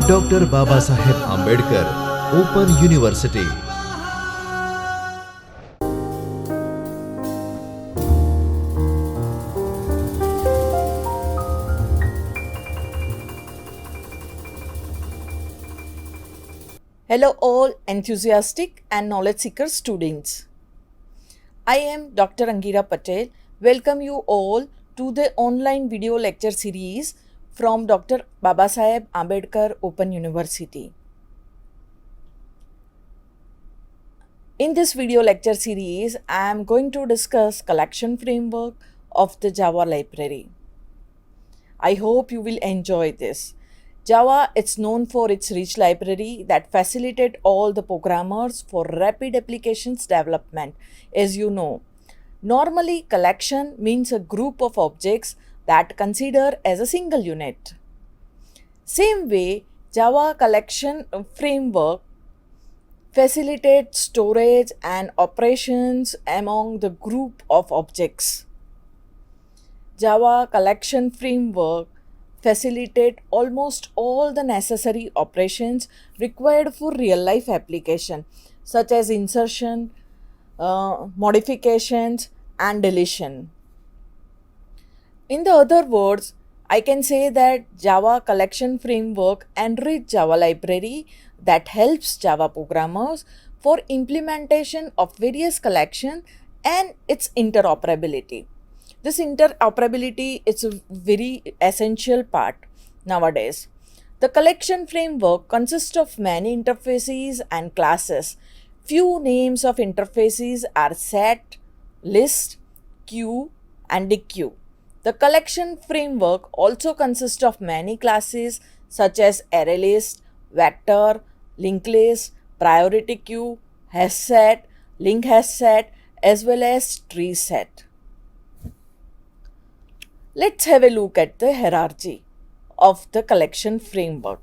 Doctor Babasaheb Ambedkar open university. Hello all enthusiastic and knowledge seeker students. I am Dr. Angira Patel. Welcome you all to the online video lecture series from Dr. Babasaheb Ambedkar Open University. In this video lecture series, I am going to discuss collection framework of the Java library. I hope you will enjoy this. Java is known for its rich library that facilitate all the programmers for rapid applications development. As you know, normally collection means a group of objects that consider as a single unit. Same way, Java collection framework facilitates storage and operations among the group of objects. Java collection framework facilitate almost all the necessary operations required for real-life application, such as insertion, modifications, and deletion. In the other words, I can say that Java collection framework enrich Java library that helps Java programmers for implementation of various collections and its interoperability. This interoperability is a very essential part nowadays. The collection framework consists of many interfaces and classes. Few names of interfaces are set, list, queue, and dequeue. The collection framework also consists of many classes such as ArrayList, vector, linked list, priority queue, hash set, link hash set, as well as tree set. Let's have a look at the hierarchy of the collection framework.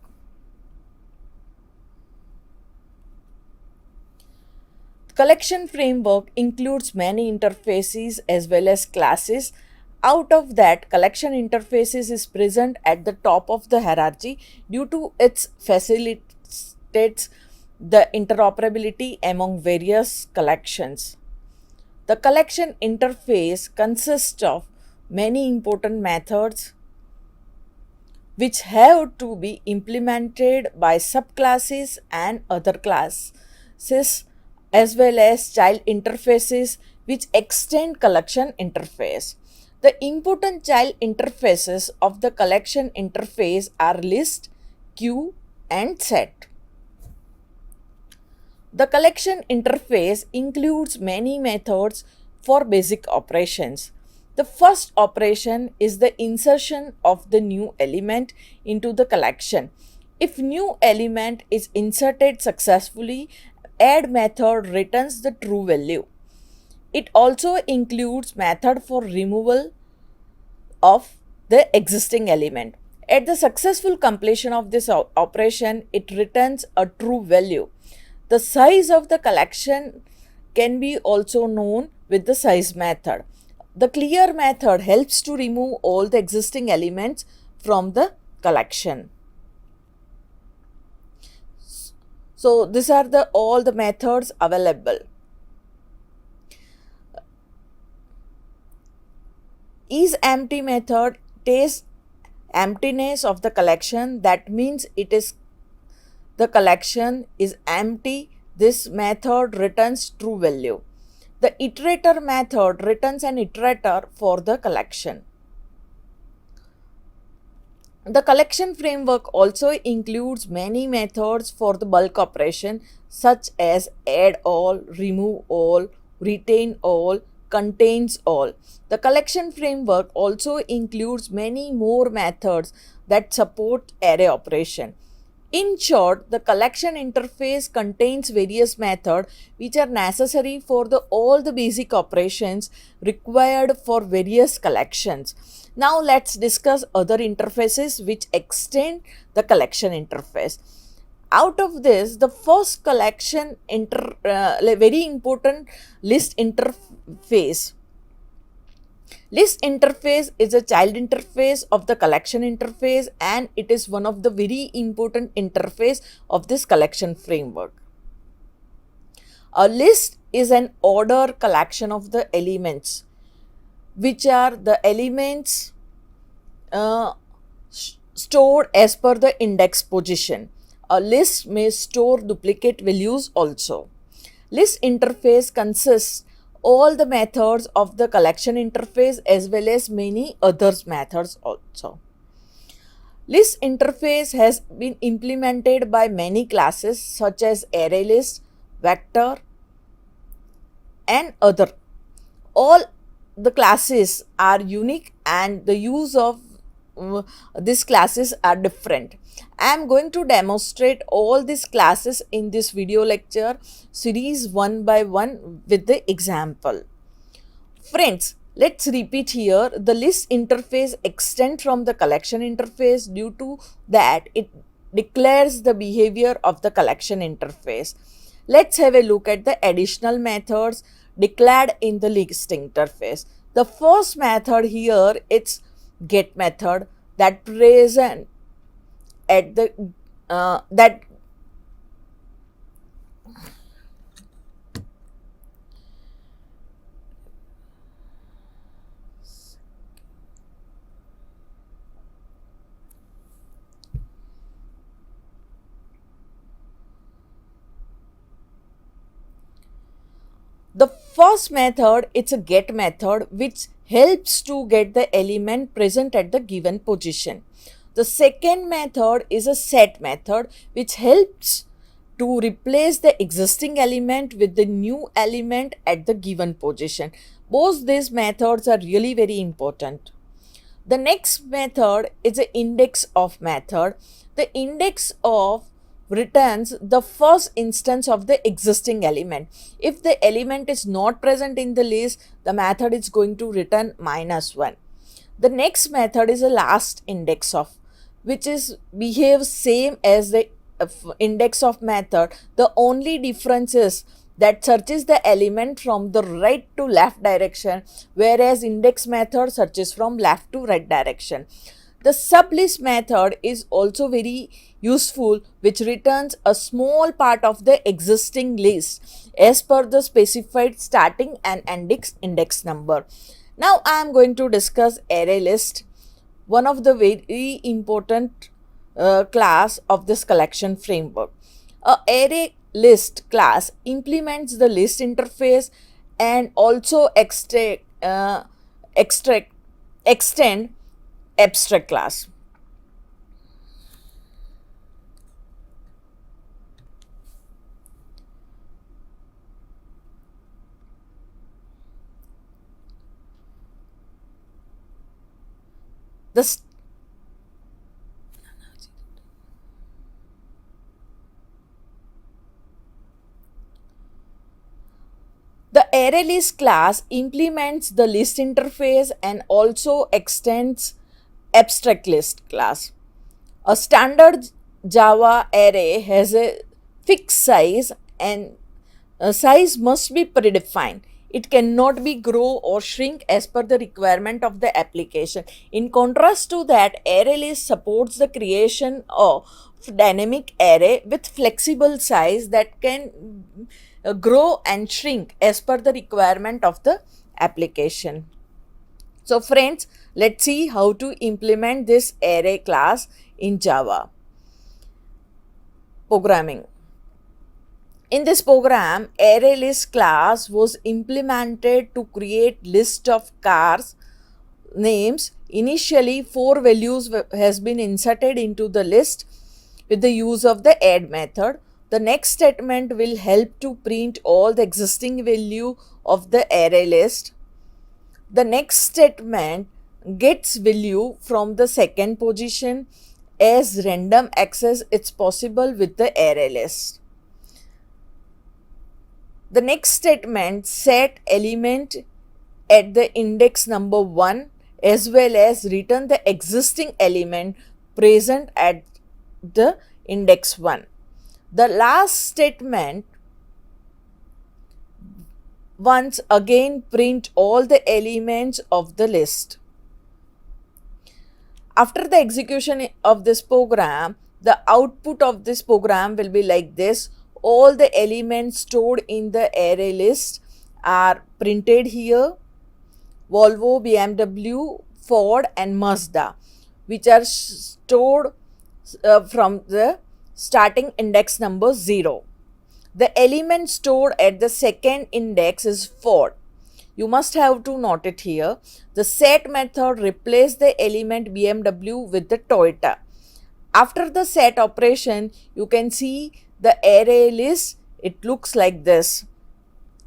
Collection framework includes many interfaces as well as classes. Out of that, collection interfaces is present at the top of the hierarchy due to its facilitates the interoperability among various collections. The collection interface consists of many important methods which have to be implemented by subclasses and other classes, as well as child interfaces which extend collection interface. The important child interfaces of the collection interface are list, queue, and set. The collection interface includes many methods for basic operations. The first operation is the insertion of the new element into the collection. If new element is inserted successfully, add method returns the true value. It also includes method for removal of the existing element. At the successful completion of this operation, it returns a true value. The size of the collection can be also known with the size method. The clear method helps to remove all the existing elements from the collection. So these are all the methods available. IsEmpty method tests emptiness of the collection. That means the collection is empty. This method returns true value. The iterator method returns an iterator for the collection. The collection framework also includes many methods for the bulk operation such as add all, remove all, retain all, contains all. The collection framework also includes many more methods that support array operation. In short, the collection interface contains various methods which are necessary for all the basic operations required for various collections. Now let's discuss other interfaces which extend the collection interface. Out of this, the first collection very important list interface List interface is a child interface of the collection interface, and it is one of the very important interface of this collection framework. A list is an order collection of the elements, which are the elements stored as per the index position. A list may store duplicate values also. List interface consists all the methods of the collection interface as well as many others methods also. List interface has been implemented by many classes such as ArrayList, vector, and other. All the classes are unique and the use of these classes are different. I am going to demonstrate all these classes in this video lecture series one by one with the example. Friends, let's repeat here. The list interface extends from the collection interface. Due to that, it declares the behavior of the collection interface. Let's have a look at the additional methods declared in the list interface. The first method here, it's get method that present at the that the first method, it's a get method which helps to get the element present at the given position. The second method is a set method which helps to replace the existing element with the new element at the given position. Both these methods are really very important. The next method is an index of method. The index of returns the first instance of the existing element. If the element is not present in the list, the method is going to return -1. The next method is a last index of, which is behaves same as the index of method. The only difference is that searches the element from the right to left direction, whereas index method searches from left to right direction. The sublist method is also very useful, which returns a small part of the existing list as per the specified starting and index number. Now I am going to discuss ArrayList, one of the very important class of this collection framework. A ArrayList class implements the list interface and also extend abstract class. The The ArrayList class implements the list interface and also extends abstract list class. A standard Java array has a fixed size and a size must be predefined. It cannot be grow or shrink as per the requirement of the application. In contrast to that, ArrayList supports the creation of dynamic array with flexible size that can grow and shrink as per the requirement of the application. So friends, let's see how to implement this array class in Java programming. In this program, ArrayList class was implemented to create list of cars names. Initially, 4 values has been inserted into the list with the use of the add method. The next statement will help to print all the existing value of the array list. The next statement gets value from the second position. As random access it's possible with the array list. The next statement set element at the index number 1 as well as return the existing element present at the index 1. The last statement Once again, print all the elements of the list. After the execution of this program, the output of this program will be like this. All the elements stored in the array list are printed here. Volvo, BMW, Ford and Mazda, which are stored from the starting index number 0. The element stored at the second index is Ford. You must have to note it here. The set method replaces the element BMW with the Toyota. After the set operation, you can see the array list. It looks like this.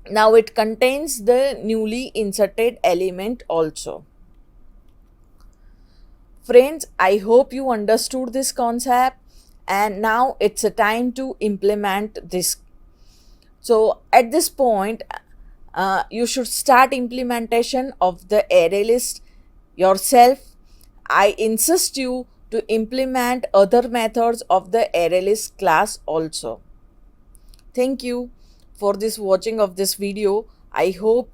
Now it contains the newly inserted element also. Friends, I hope you understood this concept, and now it's a time to implement this. So at this point, you should start implementation of the array list yourself. I insist you to implement other methods of the array list class also. Thank you for this watching of this video. I hope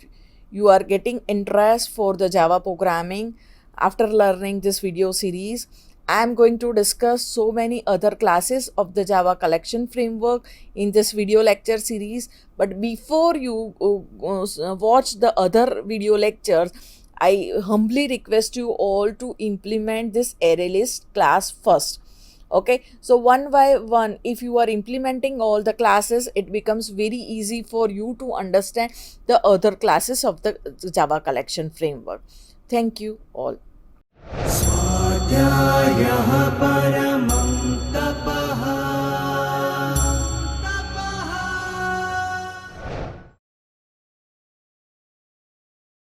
you are getting interest for the Java programming after learning this video series. I am going to discuss so many other classes of the Java collection framework in this video lecture series. But before you watch the other video lectures, I humbly request you all to implement this array list class first. Okay, so one by one, if you are implementing all the classes, it becomes very easy for you to understand the other classes of the Java collection framework. Thank you all. स्वाध्यायः परमः